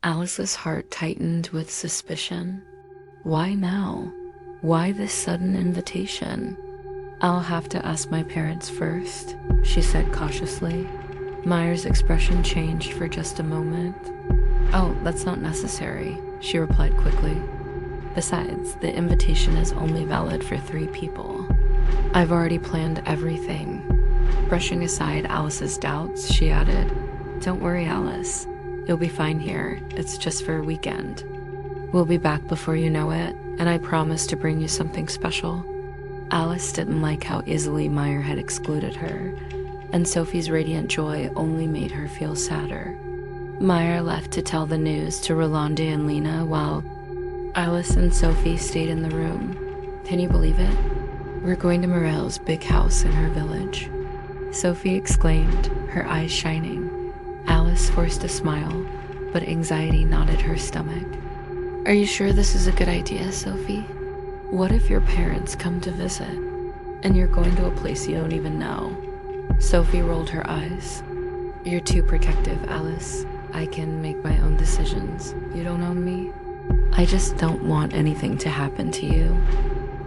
Alice's heart tightened with suspicion. Why now? Why this sudden invitation? I'll have to ask my parents first, she said cautiously. Myra's expression changed for just a moment. Oh, that's not necessary, she replied quickly. Besides, the invitation is only valid for 3 people. I've already planned everything. Brushing aside Alice's doubts, she added, Don't worry, Alice. You'll be fine here. It's just for a weekend. We'll be back before you know it, and I promise to bring you something special. Alice didn't like how easily Mire had excluded her, and Sophie's radiant joy only made her feel sadder. Mire left to tell the news to Rolande and Lena while Alice and Sophie stayed in the room. Can you believe it? We're going to Mireille's big house in her village. Sophie exclaimed, her eyes shining. Alice forced a smile, but anxiety knotted her stomach. Are you sure this is a good idea, Sophie? What if your parents come to visit, and you're going to a place you don't even know? Sophie rolled her eyes. You're too protective, Alice. I can make my own decisions. You don't own me? I just don't want anything to happen to you.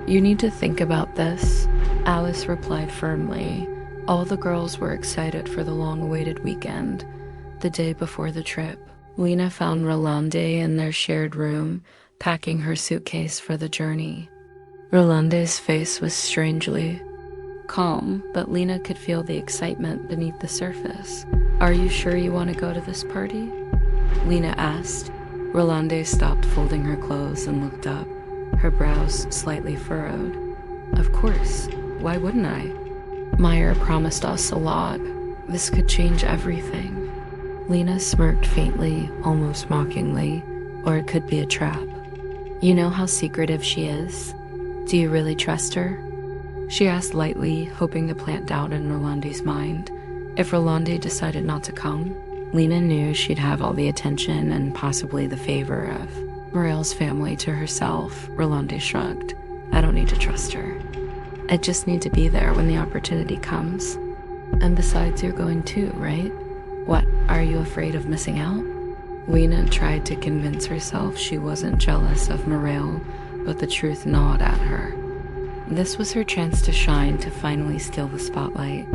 You need to think about this, Alice replied firmly. All the girls were excited for the long-awaited weekend, the day before the trip. Lena found Rolande in their shared room, packing her suitcase for the journey. Rolande's face was strangely calm, but Lena could feel the excitement beneath the surface. Are you sure you want to go to this party? Lena asked. Rolande stopped folding her clothes and looked up, her brows slightly furrowed. Of course. Why wouldn't I? Mire promised us a lot. This could change everything. Lena smirked faintly, almost mockingly, or it could be a trap. You know how secretive she is? Do you really trust her? She asked lightly, hoping to plant doubt in Rolande's mind. If Rolande decided not to come, Lena knew she'd have all the attention and possibly the favor of Mireille's family to herself. Rolande shrugged. I don't need to trust her. I just need to be there when the opportunity comes. And besides, you're going too, right? What, are you afraid of missing out? Lena tried to convince herself she wasn't jealous of Mireille, but the truth gnawed at her. This was her chance to shine, to finally steal the spotlight.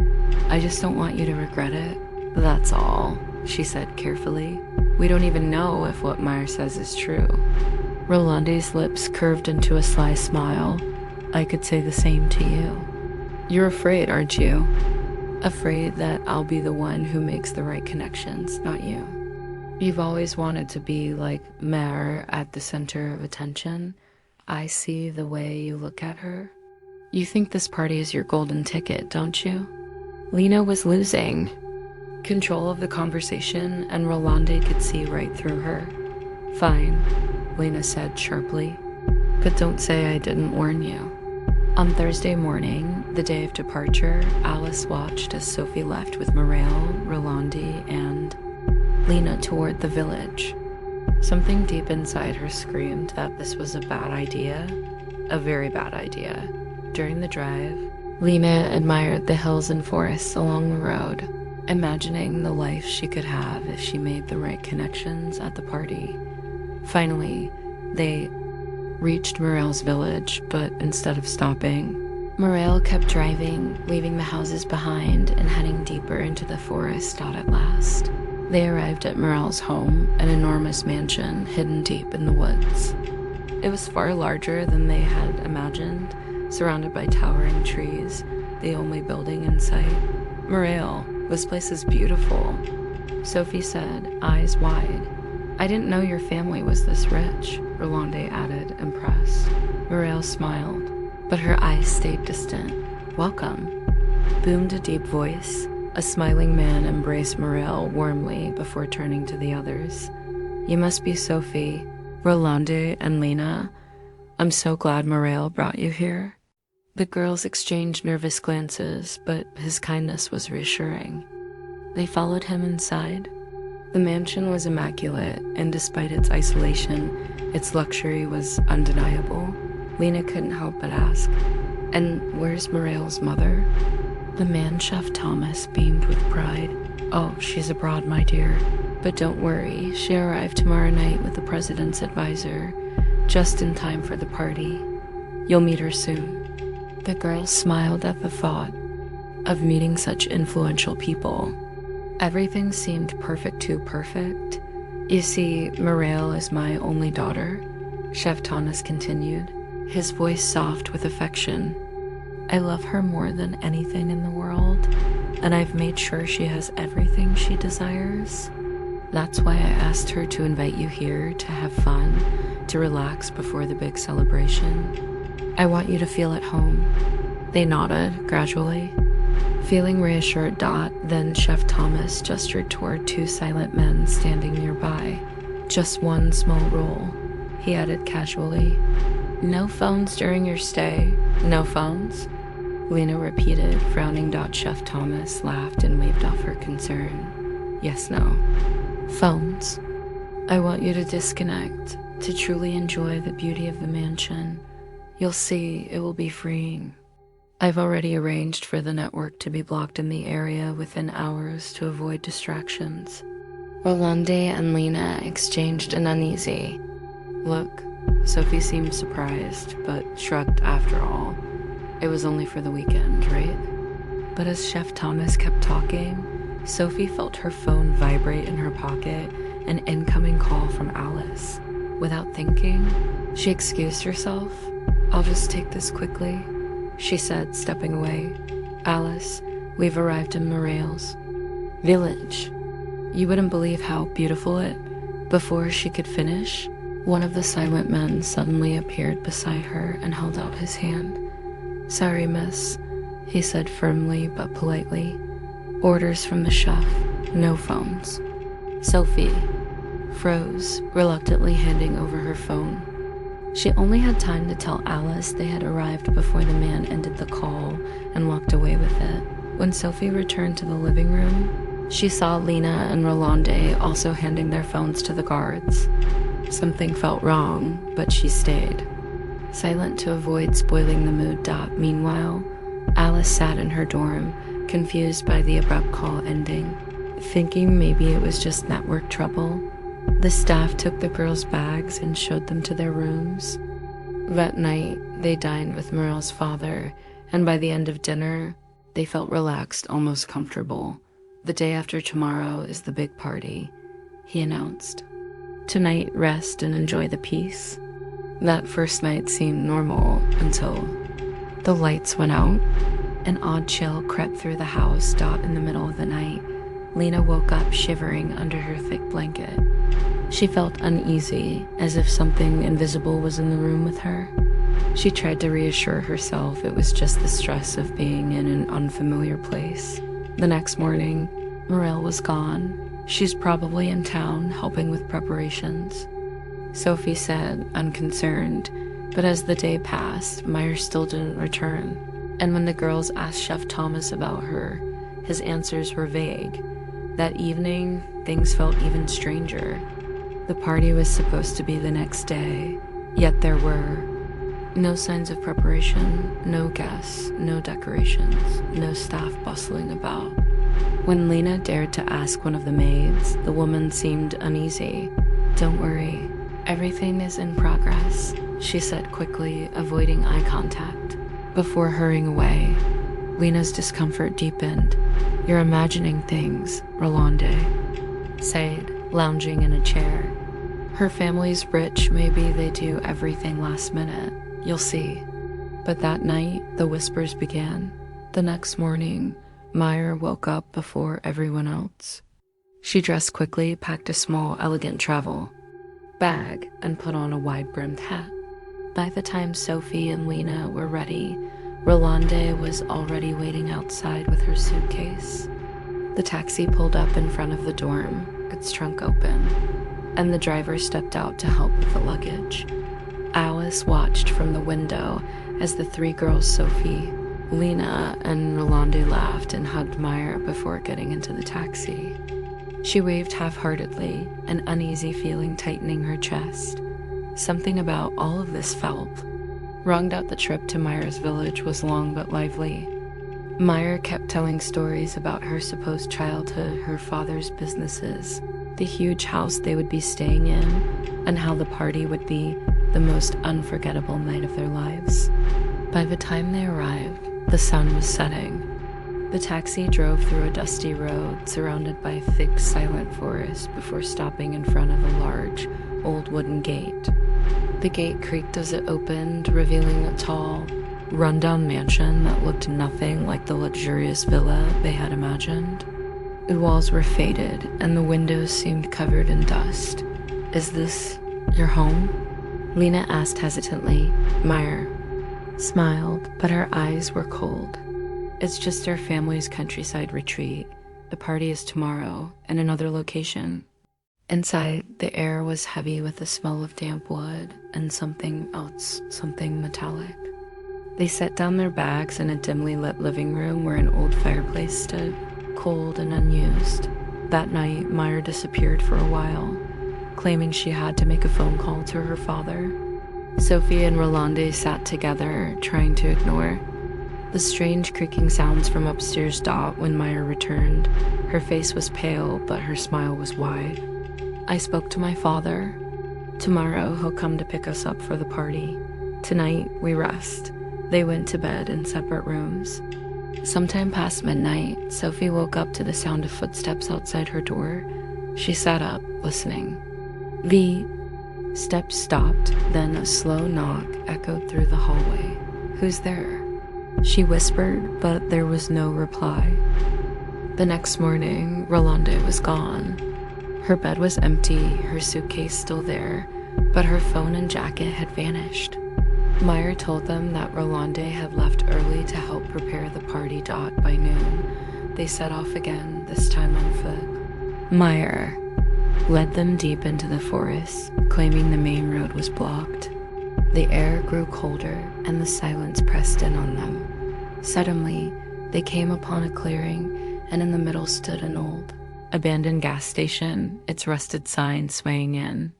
I just don't want you to regret it. That's all, she said carefully. We don't even know if what Mire says is true. Rolande's lips curved into a sly smile. I could say the same to you. You're afraid, aren't you? Afraid that I'll be the one who makes the right connections, not you. You've always wanted to be like Mire, at the center of attention. I see the way you look at her. You think this party is your golden ticket, don't you? Lena was losing control of the conversation, and Rolande could see right through her. Fine, Lena said sharply, but don't say I didn't warn you. On Thursday morning, the day of departure, Alice watched as Sophie left with Mireille, Rolande, and Lena toward the village. Something deep inside her screamed that this was a bad idea, a very bad idea. During the drive, Lena admired the hills and forests along the road, imagining the life she could have if she made the right connections at the party. Finally, they reached Mireille's village, but instead of stopping, Mireille kept driving, leaving the houses behind and heading deeper into the forest at last. They arrived at Mireille's home, an enormous mansion hidden deep in the woods. It was far larger than they had imagined, surrounded by towering trees, the only building in sight. Mireille, this place is beautiful, Sophie said, eyes wide. I didn't know your family was this rich, Rolande added, impressed. Mireille smiled, but her eyes stayed distant. Welcome, boomed a deep voice. A smiling man embraced Mireille warmly before turning to the others. You must be Sophie, Rolande, and Lena. I'm so glad Mireille brought you here. The girls exchanged nervous glances, but his kindness was reassuring. They followed him inside. The mansion was immaculate, and despite its isolation, its luxury was undeniable. Lena couldn't help but ask, and where's Mireille's mother? The man chef Thomas beamed with pride. Oh, she's abroad, my dear. But don't worry, she arrived tomorrow night with the president's advisor, just in time for the party. You'll meet her soon. The girls smiled at the thought of meeting such influential people. Everything seemed perfect too perfect. You see, Mireille is my only daughter, Chef Thomas continued, his voice soft with affection. I love her more than anything in the world, and I've made sure she has everything she desires. That's why I asked her to invite you here to have fun, to relax before the big celebration. I want you to feel at home. They nodded, gradually. Feeling reassured, then Chef Thomas gestured toward two silent men standing nearby. Just one small rule, he added casually. No phones during your stay. No phones? Lena repeated, frowning. Chef Thomas laughed and waved off her concern. Yes, no. Phones. I want you to disconnect, to truly enjoy the beauty of the mansion. You'll see, it will be freeing. I've already arranged for the network to be blocked in the area within hours to avoid distractions. Rolande and Lena exchanged an uneasy look. Sophie seemed surprised, but shrugged after all. It was only for the weekend, right? But as Chef Thomas kept talking, Sophie felt her phone vibrate in her pocket, an incoming call from Alice. Without thinking, she excused herself. I'll just take this quickly, she said, stepping away. Alice, we've arrived in Mireille's village. You wouldn't believe how beautiful it. Before she could finish, one of the silent men suddenly appeared beside her and held out his hand. Sorry, miss, he said firmly but politely. Orders from the chef, no phones. Sophie froze, reluctantly handing over her phone. She only had time to tell Alice they had arrived before the man ended the call and walked away with it. When Sophie returned to the living room, she saw Lena and Rolande also handing their phones to the guards. Something felt wrong, but she stayed, silent to avoid spoiling the mood. Meanwhile, Alice sat in her dorm, confused by the abrupt call ending, thinking maybe it was just network trouble. The staff took the girls' bags and showed them to their rooms. That night, they dined with Mireille's father, and by the end of dinner, they felt relaxed, almost comfortable. The day after tomorrow is the big party, he announced. Tonight, rest and enjoy the peace. That first night seemed normal until the lights went out. An odd chill crept through the house. In the middle of the night, Lena woke up shivering under her thick blanket. She felt uneasy, as if something invisible was in the room with her. She tried to reassure herself it was just the stress of being in an unfamiliar place. The next morning, Mireille was gone. She's probably in town helping with preparations, Sophie said, unconcerned. But as the day passed, Meyer still didn't return. And when the girls asked Chef Thomas about her, his answers were vague. That evening, things felt even stranger. The party was supposed to be the next day, yet there were no signs of preparation, no guests, no decorations, no staff bustling about. When Lena dared to ask one of the maids, the woman seemed uneasy. Don't worry, everything is in progress, she said quickly, avoiding eye contact. Before hurrying away, Lena's discomfort deepened. You're imagining things, Rolande said, lounging in a chair. Her family's rich, maybe they do everything last minute. You'll see. But that night, the whispers began. The next morning, Meyer woke up before everyone else. She dressed quickly, packed a small, elegant travel bag, and put on a wide-brimmed hat. By the time Sophie and Lena were ready, Rolande was already waiting outside with her suitcase. The taxi pulled up in front of the dorm, its trunk open, and the driver stepped out to help with the luggage. Alice watched from the window as the three girls, Sophie, Lena, and Rolande, laughed and hugged Meyer before getting into the taxi. She waved half-heartedly, an uneasy feeling tightening her chest. Something about all of this felt wronged out. The trip to Meyer's village was long but lively. Meyer kept telling stories about her supposed childhood, her father's businesses, the the huge house they would be staying in and how the party would be the most unforgettable night of their lives. By the time they arrived, the sun was setting. The taxi drove through a dusty road surrounded by thick, silent forest before stopping in front of a large, old wooden gate. The gate creaked as it opened, revealing a tall, rundown mansion that looked nothing like the luxurious villa they had imagined. The walls were faded, and the windows seemed covered in dust. "Is this your home?" Lena asked hesitantly. Meyer smiled, but her eyes were cold. "It's just our family's countryside retreat. The party is tomorrow, in another location." Inside, the air was heavy with the smell of damp wood and something else, something metallic. They set down their bags in a dimly lit living room where an old fireplace stood, cold and unused. That night, Meyer disappeared for a while, claiming she had to make a phone call to her father. Sophie and Rolande sat together, trying to ignore the strange creaking sounds from upstairs stopped when Meyer returned. Her face was pale, but her smile was wide. "I spoke to my father. Tomorrow he'll come to pick us up for the party. Tonight we rest." They went to bed in separate rooms. Sometime past midnight, Sophie woke up to the sound of footsteps outside her door. She sat up, listening. The steps stopped, then a slow knock echoed through the hallway. "Who's there?" She whispered, but there was no reply. The next morning, Rolande was gone. Her bed was empty, her suitcase still there, but her phone and jacket had vanished. Meyer told them that Rolande had left early to help prepare the party dot by noon. They set off again, this time on foot. Meyer led them deep into the forest, claiming the main road was blocked. The air grew colder, and the silence pressed in on them. Suddenly, they came upon a clearing, and in the middle stood an old, abandoned gas station, its rusted sign swaying in.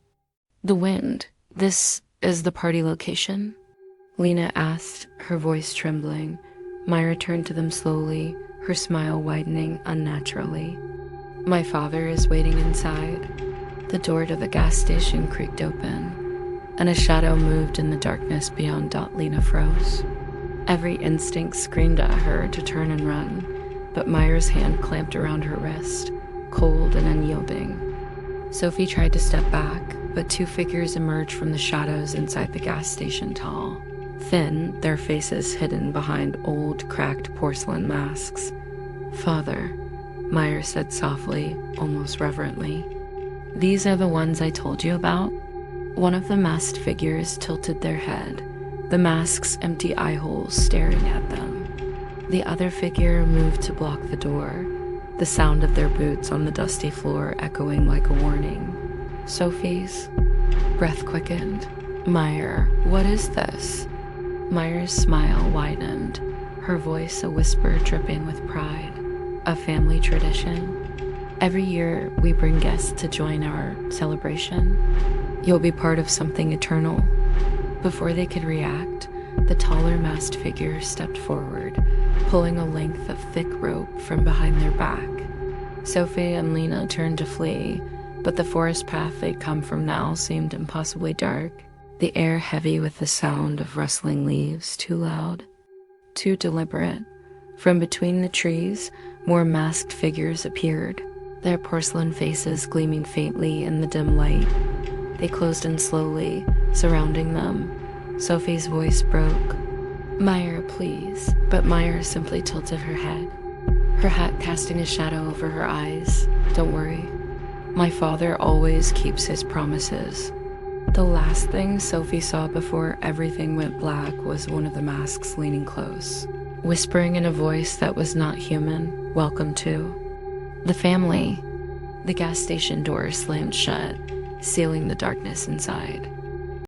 "The wind. This is the party location?" Lena asked, her voice trembling. Meyer turned to them slowly, her smile widening unnaturally. "My father is waiting inside." The door to the gas station creaked open, and a shadow moved in the darkness beyond. Lena froze. Every instinct screamed at her to turn and run, but Meyer's hand clamped around her wrist, cold and unyielding. Sophie tried to step back, but two figures emerged from the shadows inside the gas station tall. Thin, their faces hidden behind old, cracked porcelain masks. "Father," Meyer said softly, almost reverently. "These are the ones I told you about?" One of the masked figures tilted their head, the mask's empty eye holes staring at them. The other figure moved to block the door, the sound of their boots on the dusty floor echoing like a warning. Sophie's breath quickened. "Meyer, what is this?" Meyer's smile widened, her voice a whisper dripping with pride. "A family tradition. Every year we bring guests to join our celebration. You'll be part of something eternal." Before they could react, the taller masked figure stepped forward, pulling a length of thick rope from behind their back. Sophie and Lena turned to flee, but the forest path they'd come from now seemed impossibly dark. The air heavy with the sound of rustling leaves, too loud, too deliberate. From between the trees, more masked figures appeared, their porcelain faces gleaming faintly in the dim light. They closed in slowly, surrounding them. Sophie's voice broke. "Meyer, please." But Meyer simply tilted her head, her hat casting a shadow over her eyes. "Don't worry. My father always keeps his promises." The last thing Sophie saw before everything went black was one of the masks leaning close, whispering in a voice that was not human, "Welcome to the family." The gas station door slammed shut, sealing the darkness inside.